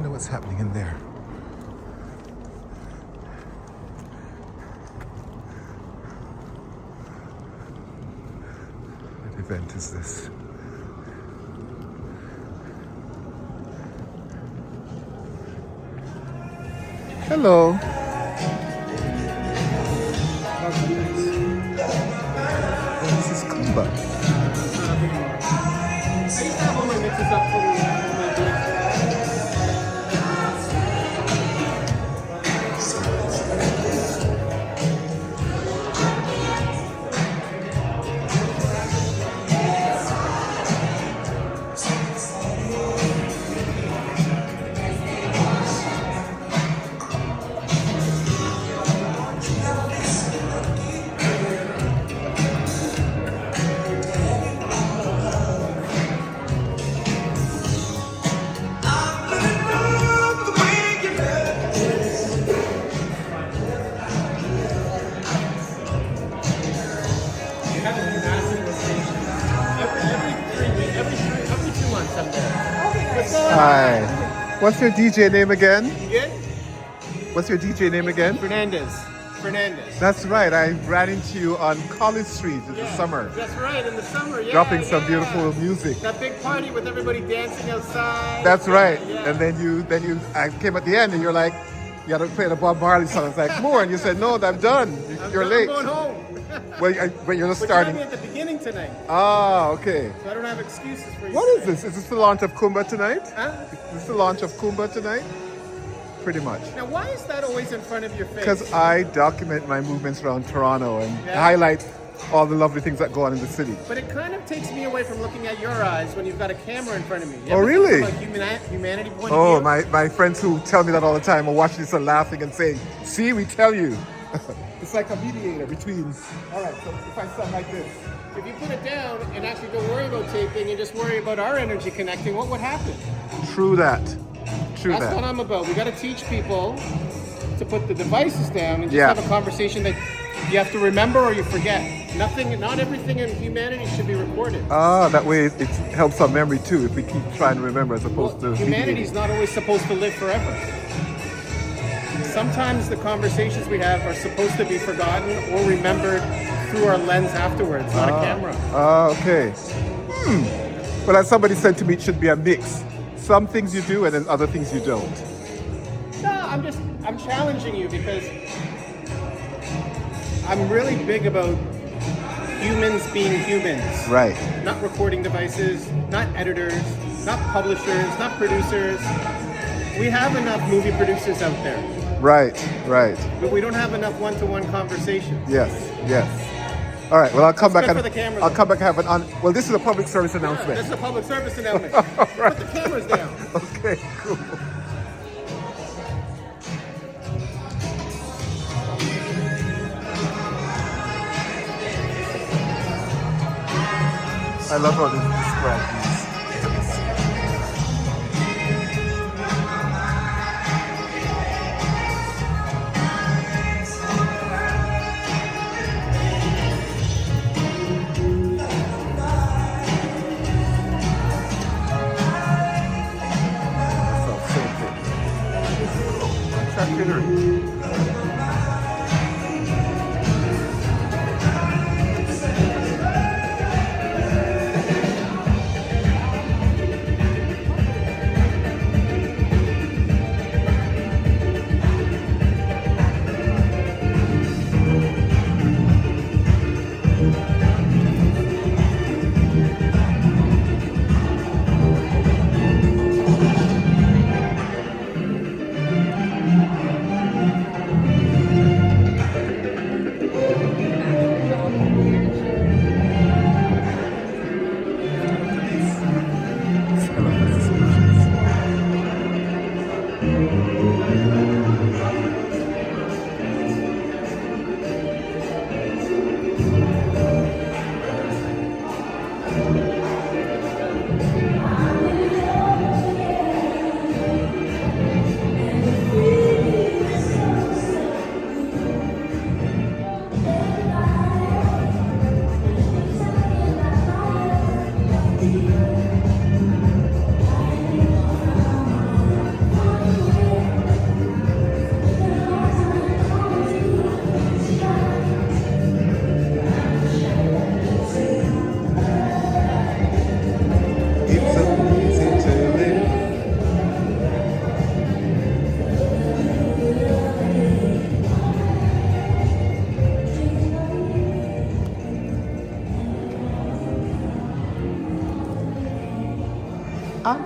wonder what's happening in there. What event is this? Hello. This is Kuumba. Hi. What's your DJ name again? Good? What's your DJ name again? Fernandez. That's right. I ran into you on College Street in the summer. That's right, in the summer, yeah. Dropping some beautiful music. That big party with everybody dancing outside. That's right. Yeah. And I came at the end and you're like, you got to play the Bob Marley song. I was like, more. And you said, no, I'm done. You're late. I'm going home. Well, you're just starting. But you're at the beginning tonight. Ah, okay. So I don't have excuses for you. What is this? Is this the launch of Kuumba tonight? Huh? Is this the launch of Kuumba tonight? Pretty much. Now, why is that always in front of your face? Because I document my movements around Toronto and highlight all the lovely things that go on in the city. But it kind of takes me away from looking at your eyes when you've got a camera in front of me. Oh, really? From a humanity point Oh, of view? my friends who tell me that all the time are watching this and laughing and saying, see, we tell you. It's like a mediator between, all right, so if I sound like this. If you put it down and actually don't worry about taping and just worry about our energy connecting, what would happen? True that. That's what I'm about. We got to teach people to put the devices down and just have a conversation that you have to remember or you forget. Not everything in humanity should be recorded. Ah, that way it helps our memory too if we keep trying to remember as opposed to humanity's not always supposed to live forever. Sometimes the conversations we have are supposed to be forgotten or remembered through our lens afterwards, not a camera. Okay. Well, as somebody said to me, it should be a mix. Some things you do and then other things you don't. No, I'm challenging you because I'm really big about humans being humans. Right. Not recording devices, not editors, not publishers, not producers. We have enough movie producers out there. Right. But we don't have enough one-to-one conversations. Yes. All right. Well, I'll come back and I'll come back and have an well, this is a public service announcement. This is a public service announcement. All right. Put the cameras down. Okay, cool. I love how this describes these.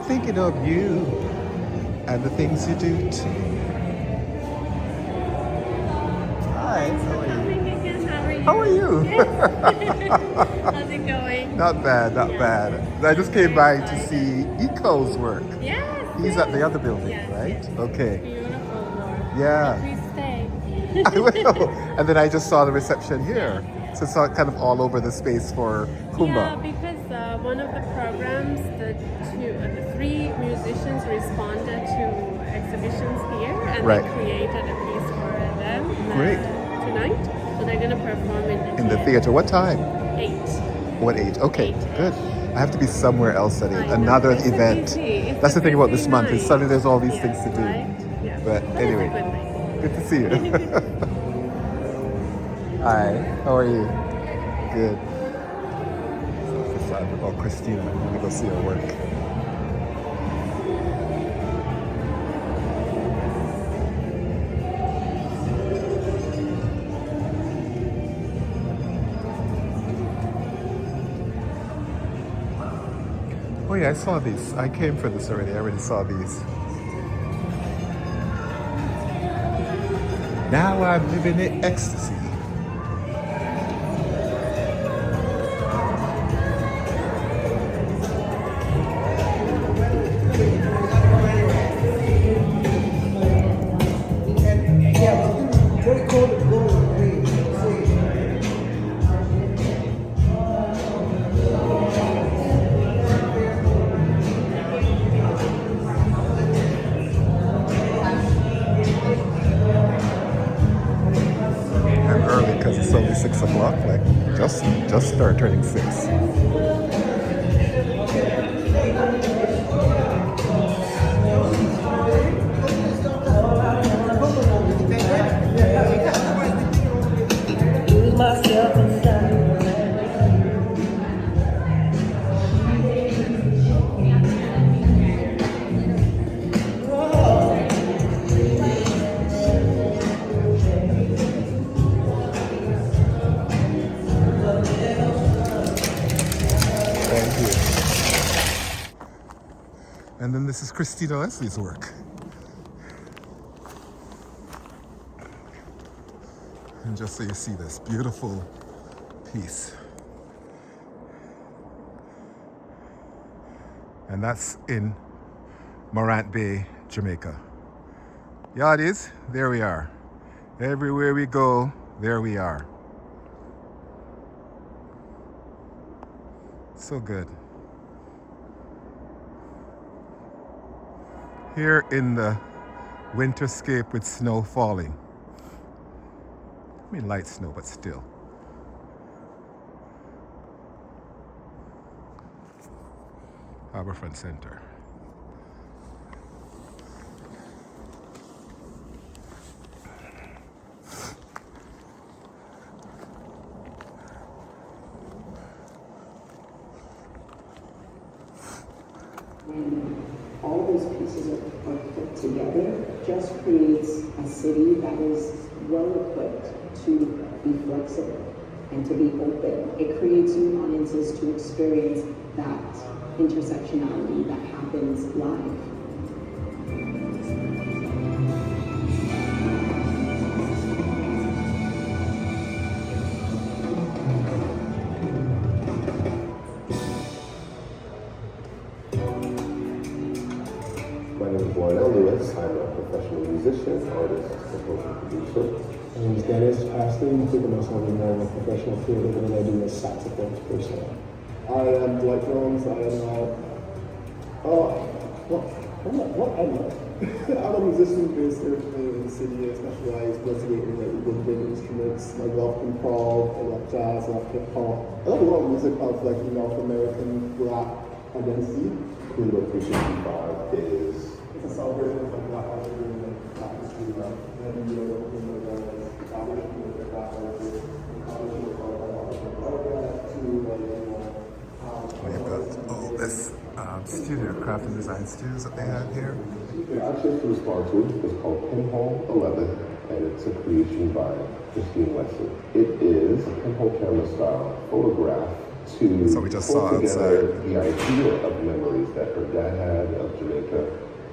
thinking of you and the things you do to me. Hi, how are you? Again. How are you? How are you? How's it going? Not bad, not bad. I just came by to see Eco's work. Yes. He's at the other building, Yes, right? yes. Okay. Beautiful, Laura. Yeah. Please stay. I will. And then I just saw the reception here. So it's all kind of all over the space for Kuumba. Yeah, because one of the programs, the three musicians responded to exhibitions here, and Right. they created a piece for them Great. tonight. So they're going to perform In the theater. What time? 8. What 8? Okay, 8. good. I have to be somewhere else at 8. I know. Another It's a event. busy- it's That's a the thing about busy this month. Is night. suddenly there's all these Yes, things to do. right? Yeah. But It's anyway, a good thing. good to see you. Hi, how are you? Good. So it's excited about Christina. I'm gonna go see her work. Oh yeah, I saw these. I came for this already. I already saw these. Now I'm living in ecstasy. I'm early because it's only 6 o'clock. Like just start turning 6. Thank you. And then this is Christina Leslie's work. And just so you see this beautiful piece. And that's in Morant Bay, Jamaica. Yardies, there we are. Everywhere we go, there we are. So good. Here in the winterscape with snow falling. I mean light snow, but still. Harbourfront Centre. When all those pieces are put together, just creates a city that is well equipped to be flexible and to be open. It creates new audiences to experience that intersectionality that happens live. My name is Lionel Lewis. I'm a professional musician, artist, composer, producer. My name is Dennis Paston. Think of myself as more of a professional fielder than I do as saxophone person. I am Dwight Jones. I am I'm a musician based here in the city. I specialize mostly in woodwind instruments. I love improv, I love jazz, I love hip hop. I love a lot of music of like North American rap identity. Kuumba 365 is It's a celebration of like Black culture and Black history, and New York, establishment of Black culture, establishment of We've got this studio, craft and design studios that they have here. The artist was sparked is called Pinhole 11, and it's a creation by Christine Wesley. It is a pinhole camera style photograph to So we just pull saw together outside. the idea of memories that her dad had of Jamaica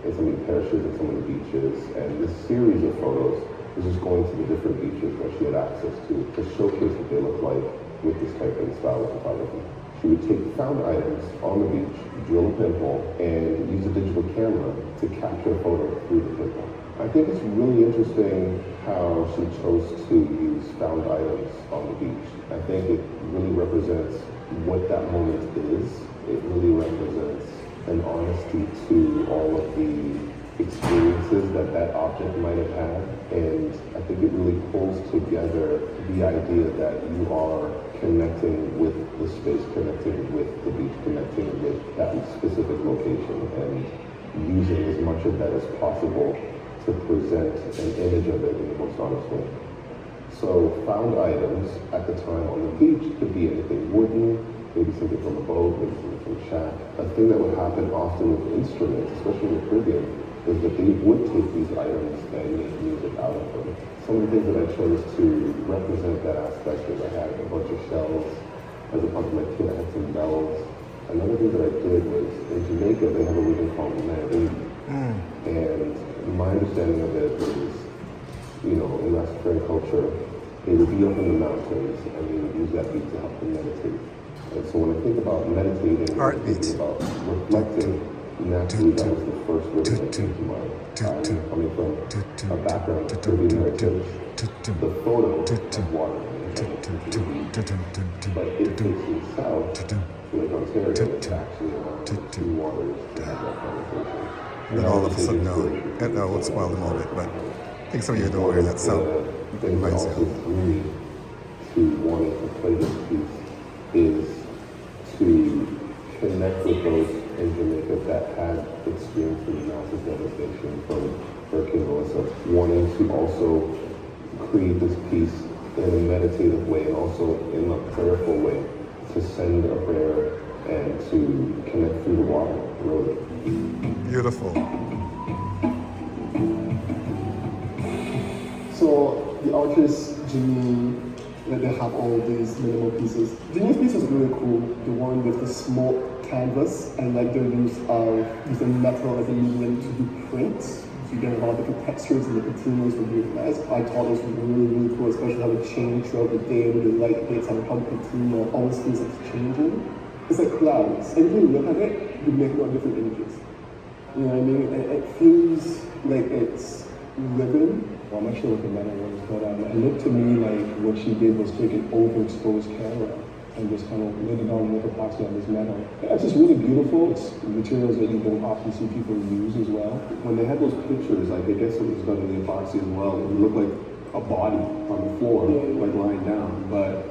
and so many parishes and some of the beaches. And this series of photos was just going to the different beaches where she had access to showcase what they look like with this type and style of photography. She would take found items on the beach, drill a pinhole, and use a digital camera to capture a photo through the pinhole. I think it's really interesting how she chose to use found items on the beach. I think it really represents what that moment is. It really represents an honesty to all of the experiences that that object might have had. And I think it really pulls together the idea that you are connecting with the space, connecting with the beach, connecting with that specific location, and using as much of that as possible to present an image of it in the most honest way. So found items at the time on the beach could be anything wooden, maybe something from a boat, maybe something from a shack. A thing that would happen often with instruments, especially in the Caribbean, is that they would take these items and make music out of them. Some of the things that I chose to represent that aspect is I had a bunch of shells. As a part of my kit, I had some bells. Another thing that I did was, in Jamaica, they have a rhythm called melody. And my understanding of it is, you know, in Rastafarian culture, they would be up in the mountains and they would use that beat to help them meditate. And so when I think about meditating, when I think about reflecting, naturally that was the first rhythm that came to mind. I'm coming from a background of Caribbean heritage. The photo of water, but it takes me south to Lake Ontario, it's actually around the two waters to have that conversation. And all of a sudden, no, it's spoiled a little bit, but I think some of you know where that sound things that reminds also you. drew me to wanting to play this piece is to connect with those in Jamaica that had experienced the massive devastation from Hurricane Melissa, wanting to also create this piece in a meditative way and also in a prayerful way to send a prayer and to connect through the water, really. Beautiful. So the artist Jimmy, they have all these minimal pieces. Jimmy's piece is really cool. The one with the small canvas and like their use of using metal as a medium to do prints. You get a lot of different textures and the continuums from doing that. I thought this was really, really cool, especially how it changed throughout the day with the light hits and how the continuum always feels like it's changing. It's like clouds. And when you look at it, you make all different images. You know what I mean? It feels like it's living. Well, I'm not sure what the metal was, but it looked to me like what she did was take an overexposed camera and just kind of lit it on with epoxy on this metal. Yeah, it's just really beautiful. It's materials that you don't often see people use as well. When they had those pictures, like I guess it was done in the epoxy as well, it looked like a body on the floor, like lying down, but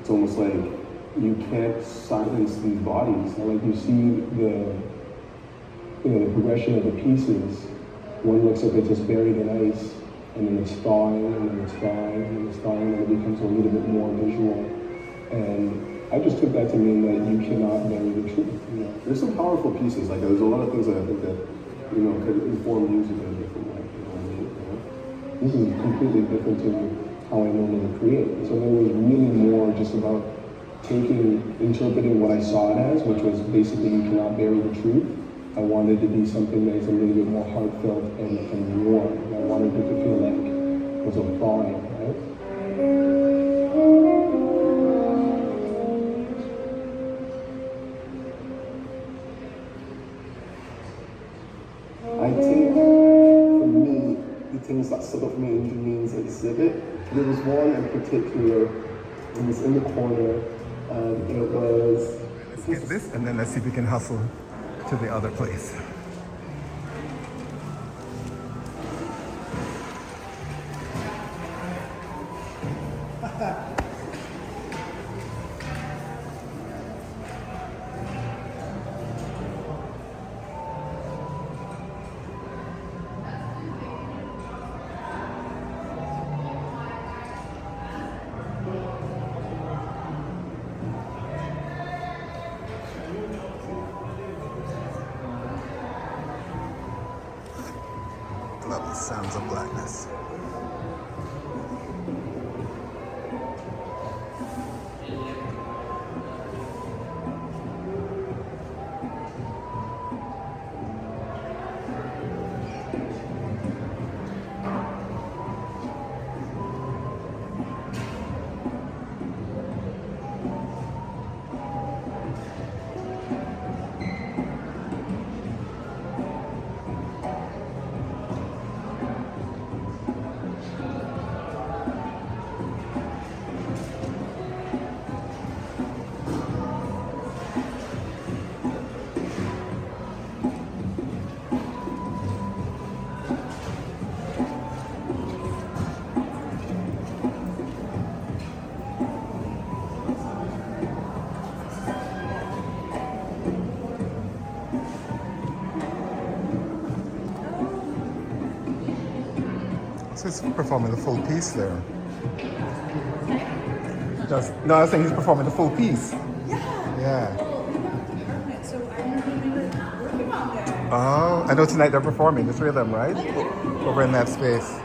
it's almost like you can't silence these bodies. Like you see the progression of the pieces. One looks like it's just buried in ice, and then it's thawing, and then it's thawing, and then it's thawing, and it becomes a little bit more visual. And I just took that to mean that you cannot bury the truth. You know? There's some powerful pieces. Like there's a lot of things that I think that could inform music in a different way. You know what I mean? This is completely different to how I normally create. So it was really more just about interpreting what I saw it as, which was basically you cannot bury the truth. I wanted to be something that is a little bit more heartfelt and warm. And I wanted it to feel like it was a thawing, right? I think, for me, the things that stood out for me in Janeen's exhibit, there was one in particular, it was in the corner, and it was... Let's get this, and then let's see if we can hustle to the other place. Lovely sounds of blackness. So he's performing the full piece there. No, I was saying he's performing the full piece. Yeah. So I'm working on that. Oh, I know tonight they're performing, the three of them, right? Over in that space.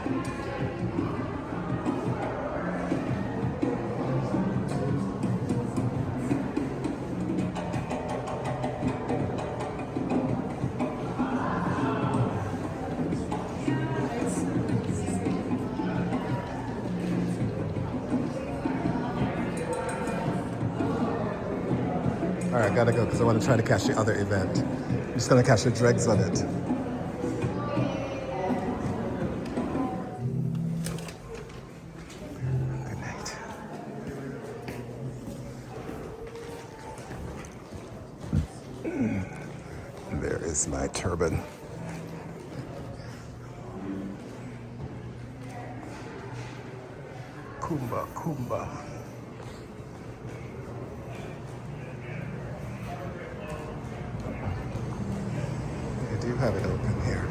All right, gotta go because I want to try to catch the other event. I'm just gonna catch the dregs on it. Good night. There is my turban. Kuumba, Kuumba. They do have it open here.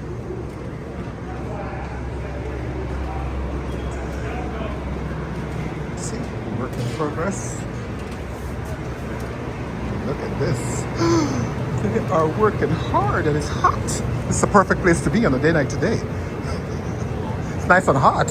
See, work in progress. Look at this. They are working hard and it's hot. This is the perfect place to be on a day like today. It's nice and hot.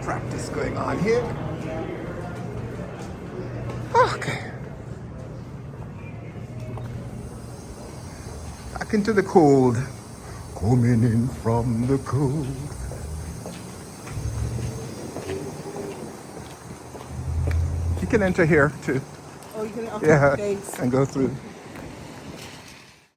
Practice going on here. Okay. Back into the cold. Coming in from the cold. You can enter here too. Oh, you can. Okay, Yeah, thanks. and go through.